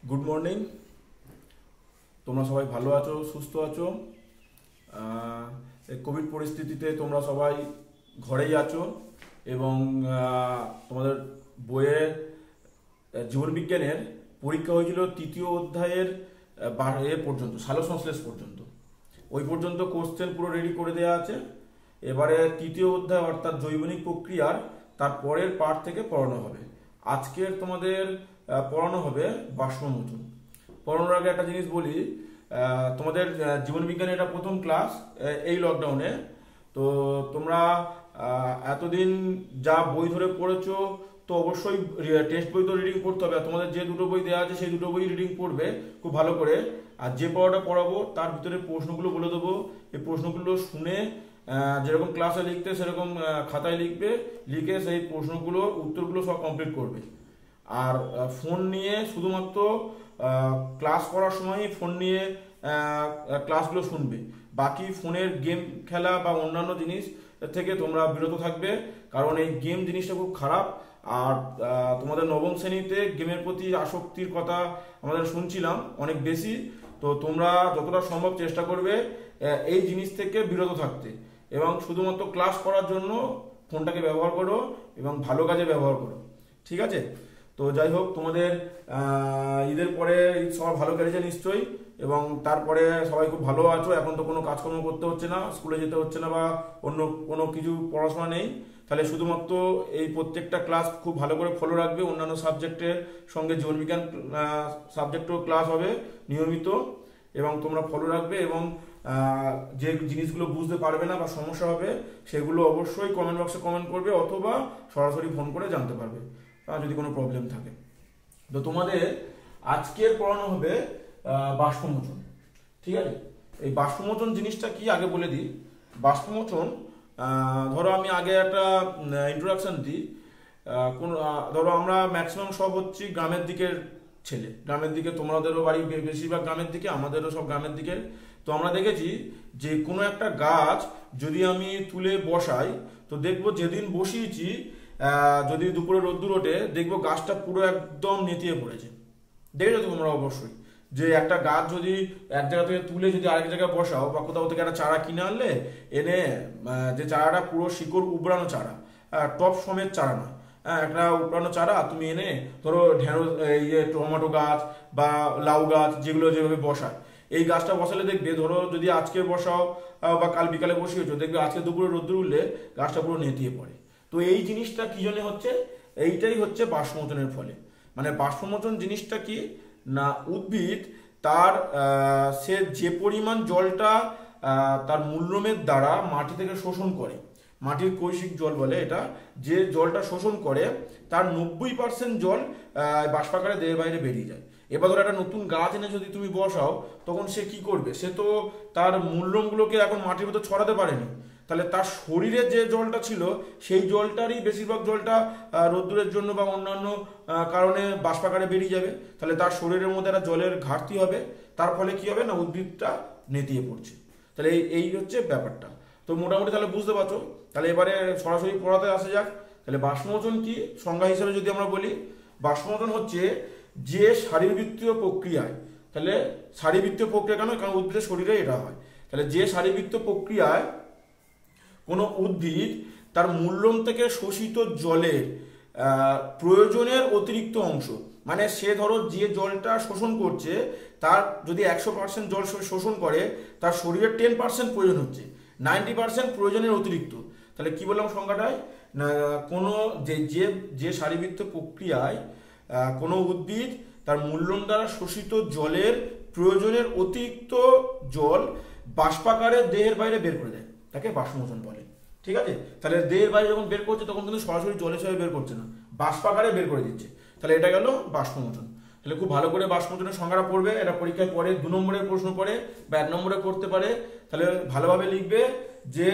Good morning. তোমরা সবাই ভালো আছো, সুস্থ আছো? এই কোভিড পরিস্থিতিতে তোমরা সবাই ঘরেই আছো এবং তোমাদের বইয়ের জীবনবিজ্ঞানের পরীক্ষা হয়েছিল তৃতীয় অধ্যায়ের এ পর্যন্ত, সালোকসংশ্লেষ পর্যন্ত। ওই পর্যন্ত কোশ্চেন পুরো রেডি করে দেওয়া আছে। এবারে তৃতীয় অধ্যায় অর্থাৎ জৈবনিক প্রক্রিয়ার তার পরের পার্ট থেকে পড়ানো হবে। আজকের তোমাদের পড়ানো হবে বাষ্পমোচন। পড়ানোর আগে একটা জিনিস বলি, তোমাদের জীবনবিজ্ঞানের এটা প্রথম ক্লাস এই লকডাউনে। তো তোমরা এতদিন যা বই ধরে পড়েছো তো অবশ্যই টেক্সট বই তো রিডিং করতে হবে। আর তোমাদের যে দুটো বই দেওয়া আছে সেই দুটো বই রিডিং পড়বে খুব ভালো করে। আর যে পড়াটা পড়াবো তার ভিতরে প্রশ্নগুলো বলে দেবো, এই প্রশ্নগুলো শুনে যেরকম ক্লাসে লিখতে সেরকম খাতায় লিখবে, লিখে সেই প্রশ্নগুলো উত্তরগুলো সব কমপ্লিট করবে। আর ফোন নিয়ে শুধুমাত্র ক্লাস করার সময় ফোন নিয়ে ক্লাসগুলো শুনবে, বাকি ফোনের গেম খেলা বা অন্যান্য জিনিস থেকে তোমরা বিরত থাকবে, কারণ এই গেম জিনিসটা খুব খারাপ। আর তোমাদের নবম শ্রেণীতে গেমের প্রতি আসক্তির কথা আমাদের শুনছিলাম অনেক বেশি। তো তোমরা যতটা সম্ভব চেষ্টা করবে এই জিনিস থেকে বিরত থাকতে এবং শুধুমাত্র ক্লাস করার জন্য ফোনটাকে ব্যবহার করো এবং ভালো কাজে ব্যবহার করো, ঠিক আছে? তো যাই হোক, তোমাদের ঈদের পরে ঈদ সবাই ভালো কেটেছে নিশ্চয়ই, এবং তারপরে সবাই খুব ভালো আছো। এখন তো কোনো কাজকর্ম করতে হচ্ছে না, স্কুলে যেতে হচ্ছে না বা অন্য কোনো কিছু পড়াশোনা নেই। তাহলে শুধুমাত্র এই প্রত্যেকটা ক্লাস খুব ভালো করে ফলো রাখবে। অন্যান্য সাবজেক্টের সঙ্গে জীবনবিজ্ঞান সাবজেক্টও ক্লাস হবে নিয়মিত, এবং তোমরা ফলো রাখবে। এবং যে জিনিসগুলো বুঝতে পারবে না বা সমস্যা হবে সেগুলো অবশ্যই কমেন্ট বক্সে কমেন্ট করবে, অথবা সরাসরি ফোন করে জানতে পারবে যদি কোনো প্রবলেম থাকে। তো তোমাদের আজকের পড়ানো হবে বাষ্পমোচন, ঠিক আছে? এই বাষ্পমোচন জিনিসটা কি আগে বলে দিই। বাষ্পমোচন, ধরো আমি আগে একটা ইন্ট্রোডাকশন দিই। ধরো আমরা ম্যাক্সিমাম সব হচ্ছি গ্রামের দিকের ছেলে, গ্রামের দিকে, তোমাদেরও বাড়ি বেশিরভাগ গ্রামের দিকে, আমাদেরও সব গ্রামের দিকে। তো আমরা দেখেছি যে কোনো একটা গাছ যদি আমি তুলে বসাই, তো দেখবো যেদিন বসিয়েছি যদি দুপুরে রোদ্দুর ওঠে দেখবো গাছটা পুরো একদম নেতিয়ে পড়েছে। দেখেছো তো তোমরা অবশ্যই, যে একটা গাছ যদি এক জায়গা থেকে তুলে যদি আরেক জায়গায় বসাও বা কোথাও থেকে একটা চারা কিনে আনলে, এনে যে চারাটা পুরো শিকড় উবড়ানো চারা, টপ সমেত চারা নয়, একটা উপড়ানো চারা তুমি এনে ধরো ঢেঁড়স, টমেটো গাছ বা লাউ গাছ যেগুলো যেভাবে বসায়, এই গাছটা বসালে দেখবে, ধরো যদি আজকে বসাও বা কাল বিকালে বসিয়েছো, দেখবে আজকে দুপুরে রোদ্দুর উঠলে গাছটা পুরো নেতিয়ে পড়ে। তো এই জিনিসটা কি জন্য হচ্ছে? এইটাই হচ্ছে বাষ্পমোচনের ফলে। মানে বাষ্পমোচন জিনিসটা কি না, উদ্ভিদ তার সে যে পরিমাণ জলটা তার মূল্যমের দ্বারা মাটি থেকে শোষণ করে, মাটির কৈশিক জল বলে এটা, যে জলটা শোষণ করে তার 90% জল বাষ্পাকারে দেহের বাইরে বেরিয়ে যায়। এবার ধরো একটা নতুন গাছ এনে যদি তুমি বসাও, তখন সে কি করবে? সে তো তার মূল্যমগুলোকে এখন মাটির ভিতর ছড়াতে পারেনি, তাহলে তার শরীরে যে জলটা ছিল সেই জলটারই বেশিরভাগ জলটা রোদ্দুরের জন্য বা অন্যান্য কারণে বাষ্পাকারে বেরিয়ে যাবে। তাহলে তার শরীরের মধ্যে একটা জলের ঘাটতি হবে, তার ফলে কি হবে না, উদ্ভিদটা নেতিয়ে পড়ছে। তাহলে এই হচ্ছে ব্যাপারটা। তো মোটামুটি তাহলে বুঝতে পারছো। তাহলে এবারে সরাসরি পড়াতে আসা যাক। তাহলে বাষ্পমোচন কি সংজ্ঞা হিসেবে যদি আমরা বলি, বাষ্পমোচন হচ্ছে যে শারীরবৃত্তীয় প্রক্রিয়ায়, তাহলে শারীরবৃত্তীয় প্রক্রিয়া কেন? কারণ উদ্ভিদের শরীরে এটা হয়। তাহলে যে শারীরবৃত্তীয় প্রক্রিয়ায় কোনো উদ্ভিদ তার মূল্যম থেকে শোষিত জলের প্রয়োজনের অতিরিক্ত অংশ, মানে সে ধরো যে জলটা শোষণ করছে তার যদি 100% জল শোষণ করে, তার শরীরের 10% প্রয়োজন হচ্ছে, 90% প্রয়োজনের অতিরিক্ত। তাহলে কি বললাম সংজ্ঞাটায়? না, কোনো যে শারীরবৃত্তীয় প্রক্রিয়ায় কোনো উদ্ভিদ তার মূল্যম দ্বারা শোষিত জলের প্রয়োজনের অতিরিক্ত জল বাষ্পাকারে দেহের বাইরে বের করে দেয়, তাকে বাষ্পমোচন বলে, ঠিক আছে? তাহলে দেহের বাইরে যখন বের করছে তখন কিন্তু সরাসরি জল হিসেবে বের করছে না, বাষ্পাকারে বের করে দিচ্ছে। তাহলে এটা গেল বাষ্পমোচন। তাহলে খুব ভালো করে বাষ্পমোচনের সংজ্ঞাটা পড়বে। এটা পরীক্ষায় পড়ে 2 নম্বরের প্রশ্ন পড়ে বা 1 নম্বরে করতে পারে। তাহলে ভালোভাবে লিখবে যে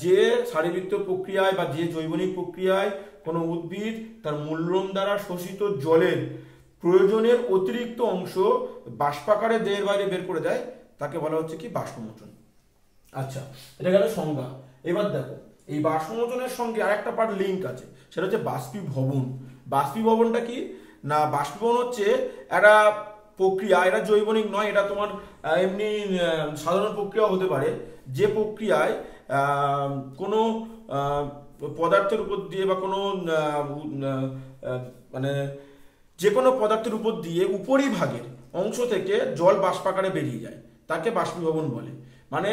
যে শারীরবৃত্তীয় প্রক্রিয়ায় বা যে জৈবনিক প্রক্রিয়ায় কোনো উদ্ভিদ তার মূল্যম দ্বারা শোষিত জলের প্রয়োজনের অতিরিক্ত অংশ বাষ্পাকারে দেহের বাইরে বের করে দেয়, তাকে বলা হচ্ছে কি বাষ্পমোচন। আচ্ছা, এটা গেল সংজ্ঞা। এবার দেখো, এই বাষ্পমোচনের সঙ্গে আরেকটা পার্ট লিঙ্ক আছে, সেটা হচ্ছে বাষ্পীভবন। বাষ্পীভবনটা কি না বাষ্পীভবন হচ্ছে একটা প্রক্রিয়া, এটা জৈবনিক নয়, এটা তোমার এমনি সাধারণ প্রক্রিয়া হতে পারে, যে প্রক্রিয়ায় কোনো পদার্থের উপর দিয়ে বা কোনো মানে যে কোনো পদার্থের উপর দিয়ে উপরিভাগের অংশ থেকে জল বাষ্পাকারে বেরিয়ে যায়, তাকে বাষ্পীভবন বলে। মানে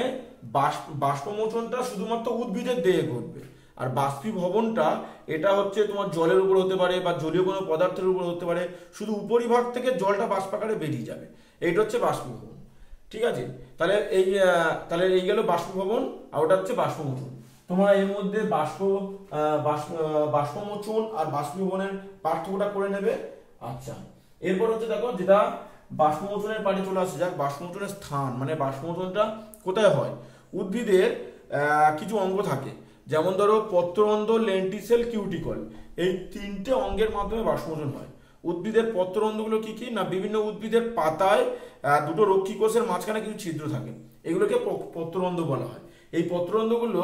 বাষ্পমোচনটা শুধুমাত্র উদ্ভিদের দেহে ঘটবে, আর বাষ্পীভবনটা এটা হচ্ছে তোমার জলের উপর হতে পারে বা জলীয় কোনো পদার্থের উপর হতে পারে, শুধু উপরিভাগ থেকে জলটা বাষ্পাকারে বেরিয়ে যাবে, এইটা হচ্ছে বাষ্পীভবন। ঠিক আছে, তাহলে এই গেল বাষ্পীভবন, আর ওটা হচ্ছে বাষ্পমোচন। তোমরা এর মধ্যে বাষ্পমোচন আর বাষ্পীভবনের পার্থক্যটা করে নেবে। আচ্ছা, এরপর হচ্ছে দেখো যেটা বাষ্পমোচনের পার্টে চলে আসে যাক, বাষ্পমোচনের স্থান মানে বাষ্পমোচনটা কোথায় হয়। উদ্ভিদের কিছু অঙ্গ থাকে, যেমন ধরো পত্ররন্ধ্র, লেন্টিসেল, কিউটিকল, এই তিনটে অঙ্গের মাধ্যমে বাষ্পমোচন হয়। উদ্ভিদের পত্ররন্ধ্রগুলো কি কি না, বিভিন্ন উদ্ভিদের পাতায় দুটো রক্ষী কোষের মাঝখানে কিছু ছিদ্র থাকে, এগুলোকে পত্ররন্ধ্র বলা হয়। এই পত্ররন্ধ্রগুলো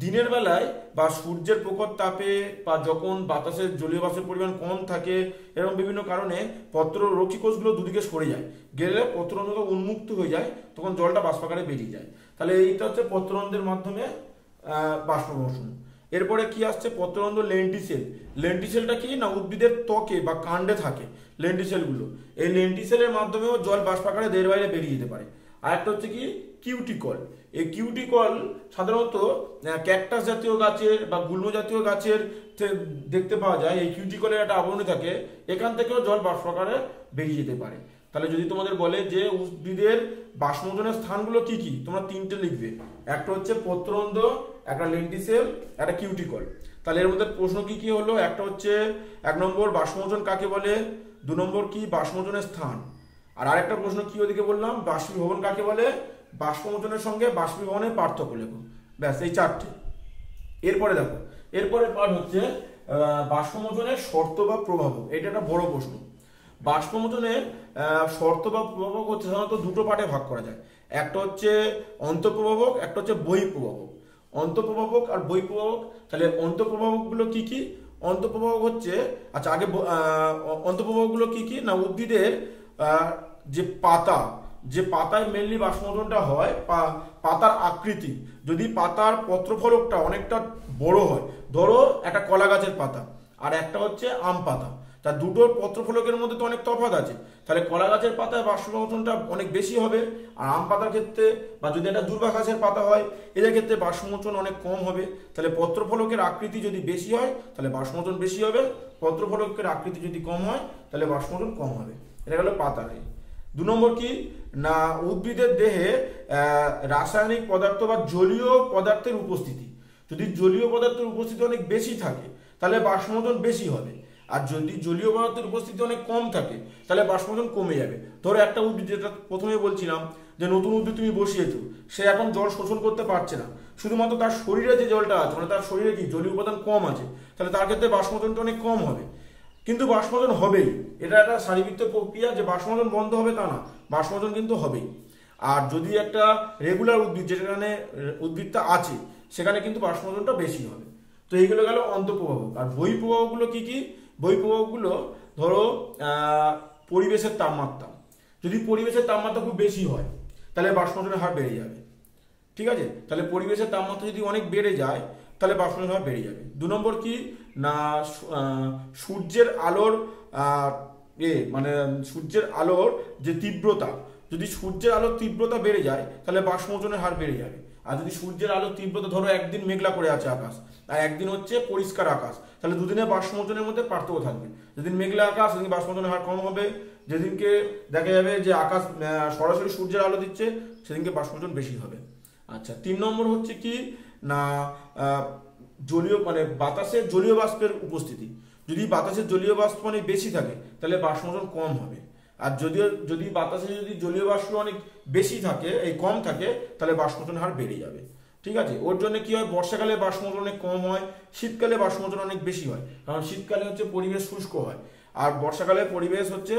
দিনের বেলায় বা সূর্যের প্রখর তাপে বা যখন বাতাসের জলীয় বাষ্পের পরিমাণ কম থাকে, এরকম বিভিন্ন কারণে রক্ষী কোষগুলো দুদিকে সরে যায়, গেলে পত্ররন্ধ্রটা উন্মুক্ত হয়ে যায়, তখন জলটা বাষ্পাকারে বেরিয়ে যায়। তাহলে এইটা হচ্ছে পত্ররন্ধ্রের মাধ্যমে বাষ্পমোচন। এরপরে কি আসছে, পত্ররন্ধ্র লেন্টিসেল। লেন্টিসেলটা কি না, উদ্ভিদের ত্বকে বা কাণ্ডে থাকে লেন্টিসেলগুলো, এই লেন্টিসেলের মাধ্যমেও জল বাষ্পাকারে দেহের বাইরে বেরিয়ে যেতে পারে। আর একটা হচ্ছে কি কিউটিকল। এই কিউটিকল সাধারণত ক্যাকটাস জাতীয় গাছের বা গুল্ম জাতীয় গাছের দেখতে পাওয়া যায়, এই কিউটিকলের একটা আবরণী থাকে, এখান থেকেও জল বাষ্পাকারে বেরিয়ে যেতে পারে। তাহলে যদি তোমাদের বলে যে উদ্ভিদের বাষ্পমোচনের স্থানগুলো কি কি, তোমরা তিনটে লিখবে, একটা হচ্ছে পত্ররন্ধ্র, একটা লেন্টিসেল, একটা কিউটিকল। তাহলে এর মধ্যে প্রশ্ন কি কি হলো, একটা হচ্ছে 1 নম্বর বাষ্পমোচন কাকে বলে, 2 নম্বর কি বাষ্পমোচনের স্থান, আর আরেকটা প্রশ্ন কি ওদিকে বললাম বাষ্পীভবন কাকে বলে, বাষ্পমোচনের সঙ্গে বাষ্পীভবনের পার্থক্য লেখো, ব্যাস এই 4টে। এরপরে দেখো, এরপরে পার্ট হচ্ছে বাষ্পমোচনের শর্ত বা প্রভাবক, এটা একটা বড় প্রশ্ন। বাষ্পমোচনের শর্ত বা প্রভাবক হচ্ছে সাধারণত দুটো পার্টে ভাগ করা যায়, একটা হচ্ছে অন্তঃপ্রভাবক, একটা হচ্ছে বহিঃপ্রভাবক। অন্তঃপ্রভাবক আর বহিঃপ্রভাবক, তাহলে অন্তঃপ্রভাবকগুলো কি কি, অন্তঃপ্রভাবক হচ্ছে, আচ্ছা আগে অন্তঃপ্রভাবকগুলো কি কি না, উদ্ভিদের যে পাতায় মেনলি বাষ্পমোচনটা হয়, পাতার আকৃতি, যদি পাতার পত্রফলকটা অনেকটা বড় হয়, ধরো একটা কলা গাছের পাতা আর একটা হচ্ছে আম পাতা, তা দুটোর পত্রফলকের মধ্যে তো অনেক তফাৎ আছে, তাহলে কলা গাছের পাতায় বাষ্পমোচনটা অনেক বেশি হবে, আর আম পাতার ক্ষেত্রে বা যদি একটা দুর্বা ঘাসের পাতা হয় এদের ক্ষেত্রে বাষ্পমোচন অনেক কম হবে। তাহলে পত্রফলকের আকৃতি যদি বেশি হয় তাহলে বাষ্পমোচন বেশি হবে, পত্রফলকের আকৃতি যদি কম হয় তাহলে বাষ্পমোচন কম হবে। এটা গেল পাতার। 2 নম্বর কি না, উদ্ভিদের দেহে রাসায়নিক পদার্থ বা জলীয় পদার্থের উপস্থিতি, যদি জলীয় পদার্থের উপস্থিতি অনেক বেশি থাকে তাহলে বাষ্পমোচন বেশি হবে, আর যদি জলীয় পদার্থের উপস্থিতি অনেক কম থাকে তাহলে বাষ্পমোচন কমে যাবে। ধরো একটা উদ্ভিদ, যেটা প্রথমে বলছিলাম যে নতুন উদ্ভিদ তুমি বসিয়েছো, সে এখন জল শোষণ করতে পারছে না, শুধুমাত্র তার শরীরে যে জলটা আছে মানে তার শরীরে কি জলীয় উপাদান কম আছে, তাহলে তার ক্ষেত্রে বাষ্পমোচনটা অনেক কম হবে, কিন্তু বাষ্পমোচন হবেই, এটা একটা শারীরবৃত্ত প্রক্রিয়া, যে বাষ্পমোচন বন্ধ হবে তা না, বাষ্পমোচন কিন্তু হবেই। আর যদি একটা রেগুলার উদ্ভিদ যেখানে উদ্ভিদটা আছে সেখানে কিন্তু বাষ্পমোচনটা বেশি হবে। তো এইগুলো গেল অন্তঃপ্রভাবক। আর বহিঃপ্রভাবকগুলো কি কি, বহিঃপ্রভাবকগুলো ধরো পরিবেশের তাপমাত্রা, যদি পরিবেশের তাপমাত্রা খুব বেশি হয় তাহলে বাষ্পমোচনের হার বেড়ে যাবে। ঠিক আছে, তাহলে পরিবেশের তাপমাত্রা যদি অনেক বেড়ে যায় তাহলে বাষ্পমোচনের হার বেড়ে যাবে। 2 নম্বর কি না, সূর্যের আলোর মানে সূর্যের আলোর যে তীব্রতা, যদি সূর্যের আলোর তীব্রতা বেড়ে যায় তাহলে বাষ্পমোচনের হার বেড়ে যাবে। আর যদি সূর্যের আলোর তীব্রতা, ধরো একদিন মেঘলা করে আছে আকাশ আর একদিন হচ্ছে পরিষ্কার আকাশ, তাহলে দুদিনের বাষ্পমোচনের মধ্যে পার্থক্য থাকবে। যেদিন মেঘলা আকাশ সেদিন বাষ্পমোচনের হার কম হবে, যেদিনকে দেখা যাবে যে আকাশ সরাসরি সূর্যের আলো দিচ্ছে সেদিনকে বাষ্পমোচন বেশি হবে। আচ্ছা, 3 নম্বর হচ্ছে কি না, জলীয় মানে বাতাসের জলীয় বাষ্পের উপস্থিতি, যদি বাতাসের জলীয় বাষ্প অনেক বেশি থাকে তাহলে বাষ্পমোচন কম হবে, আর যদি বাতাসে যদি জলীয় বাষ্প অনেক বেশি থাকে, এই কম থাকে, তাহলে বাষ্পমোচন হার বেড়ে যাবে। ঠিক আছে, ওর জন্য কি হয়, বর্ষাকালে বাষ্পমোচন অনেক কম হয়, শীতকালে বাষ্পমোচন অনেক বেশি হয়, কারণ শীতকালে হচ্ছে পরিবেশ শুষ্ক হয় আর বর্ষাকালে পরিবেশ হচ্ছে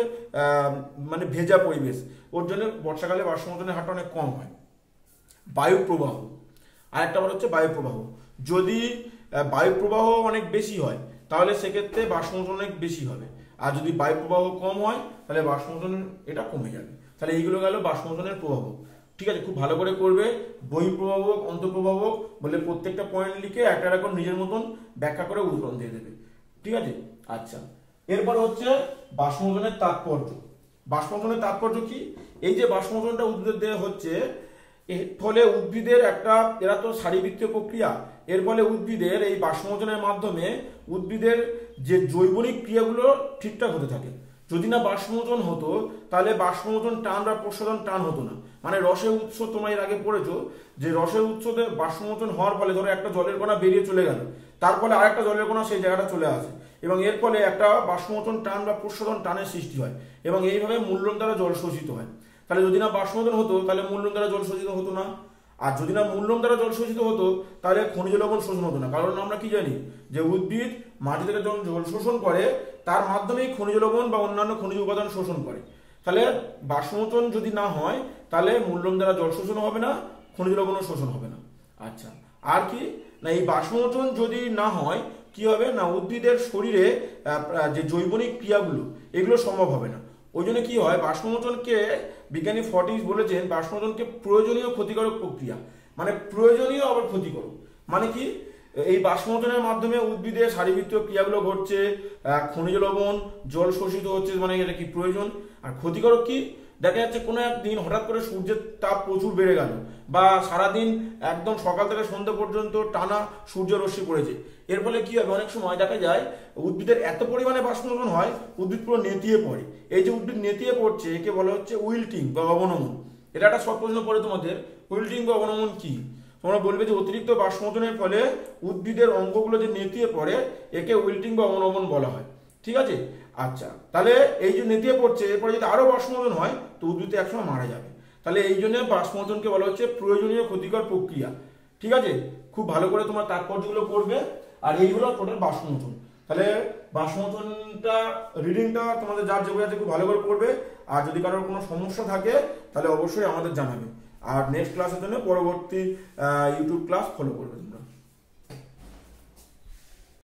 মানে ভেজা পরিবেশ, ওর জন্য বর্ষাকালে বাষ্পমোচনের হারটা অনেক কম হয়। বায়ু প্রবাহ, আরেকটা বলা হচ্ছে বায়ু প্রবাহ, যদি বায়ু প্রবাহ অনেক বেশি হয় তাহলে সেক্ষেত্রে বাষ্পমোচন অনেক বেশি হবে, আর যদি বায়ু প্রবাহ কম হয় তাহলে বাষ্পমোচন এটা কমে যাবে। তাহলে এইগুলো গেল বাষ্পমোচনের প্রভাব। ঠিক আছে, খুব ভালো করে করবে। বহিঃপ্রভাবক, অন্তঃপ্রভাবক বলে প্রত্যেকটা পয়েন্ট লিখে একটা একটা করে নিজের মতন ব্যাখ্যা করে উদাহরণ দিয়ে দেবে। ঠিক আছে, আচ্ছা এরপর হচ্ছে বাষ্পমোচনের তাৎপর্য। বাষ্পমোচনের তাৎপর্য কি? এই যে বাষ্পমোচনটা উদ্ভিদের দেহে হচ্ছে, এর ফলে উদ্ভিদের একটা, এরা তো সারিবৃত্তীয় প্রক্রিয়া, এর ফলে উদ্ভিদের এই বাষ্পমোচনের মাধ্যমে উদ্ভিদের যে জৈবনিক ক্রিয়াগুলো ঠিকঠাক হতে থাকে। যদি না বাষ্পমোচন হতো তাহলে বাষ্পমোচন টান বা প্রসারণ টান হতো না। মানে রসের উৎস তোমরা এর আগে পড়েছো যে রসের উৎসতে বাষ্পমোচন হওয়ার ফলে ধরো একটা জলের কণা বেরিয়ে চলে গেল, তার ফলে আরেকটা জলের কণা সেই জায়গাটা চলে আসে এবং এর ফলে একটা বাষ্পমোচন টান বা প্রসারণ টানের সৃষ্টি হয় এবং এইভাবে মূল্যন দ্বারা জল শোষিত হয়। তাহলে যদি না বাষ্পমোচন হতো তাহলে মূল্যন দ্বারা জল শোষিত হতো না। আর যদি না মূল্যন দ্বারা জল শোষিত হতো তাহলে খনিজ লবণ শোষণ হতো না। কারণ আমরা কি জানি যে উদ্ভিদ মাটি থেকে যখন জল শোষণ করে তার মাধ্যমেই খনিজ লবণ বা অন্যান্য খনিজ উপাদান শোষণ করে। তাহলে বাষ্পমোচন যদি না হয় তাহলে মূল্যন দ্বারা জল শোষণ হবে না, খনিজ লবণও শোষণ হবে না। আচ্ছা, আর কি না, এই বাষ্পমোচন যদি না হয় কি হবে না, উদ্ভিদের শরীরে যে জৈবনিক ক্রিয়াগুলো এগুলো সম্ভব হবে না। ওই জন্য কি হয়, বাষ্পমোচনকে বিজ্ঞানী ফর্টিস বলেছেন বাষ্পমোচনকে প্রয়োজনীয় ক্ষতিকারক প্রক্রিয়া। মানে প্রয়োজনীয় আবার ক্ষতিকারক মানে কি, এই বাষ্পমোচনের মাধ্যমে উদ্ভিদের শারীরবৃত্তীয় ক্রিয়াগুলো ঘটছে, খনিজ লবণ জল শোষিত হচ্ছে, মানে এটা কি প্রয়োজন। আর ক্ষতিকারক কি, দেখা যাচ্ছে কোনো একদিন হঠাৎ করে সূর্যের তাপ প্রচুর বেড়ে গেল বা সারাদিন একদম সকাল থেকে সন্ধ্যা পর্যন্ত টানা সূর্য রশ্মি পড়েছে, এর ফলে কি হবে, অনেক সময় দেখা যায় উদ্ভিদের এত পরিমাণে বাষ্পমোচন হয় উদ্ভিদ পুরো নেতিয়ে পড়ে। এই যে উদ্ভিদ নেতিয়ে পড়ছে একে বলা হচ্ছে উইল্টিং বা অবনমন। এটা একটা সব প্রশ্ন পড়ে তোমাদের, উইল্টিং বা অবনমন কি? তোমরা বলবে যে অতিরিক্ত বাষ্পমোচনের ফলে উদ্ভিদের অঙ্গগুলো যে নেতিয়ে পড়ে একে উইল্টিং বা অবনমন বলা হয়। ঠিক আছে, আচ্ছা তাহলে এই যে নেতিয়ে পড়ছে এরপরে যদি আরো বাষ্পমোচন হয় তো উদ্ভিদ একসময় মারা যাবে। তাহলে এই জন্য বাষ্পমোচনকে বলা হচ্ছে প্রয়োজনীয় ক্ষতিকর প্রক্রিয়া। ঠিক আছে, খুব ভালো করে তোমার তাৎপর্যগুলো পড়বে। আর এইগুলো টোটাল বাষ্পমোচন। তাহলে বাষ্পমোচনটা রিডিংটা তোমাদের যার যে বই আছে খুব ভালো করে পড়বে। আর যদি কারোর কোনো সমস্যা থাকে তাহলে অবশ্যই আমাদের জানাবে। আর নেক্সট ক্লাসের জন্য পরবর্তী ইউটিউব ক্লাস ফলো করবে তোমরা।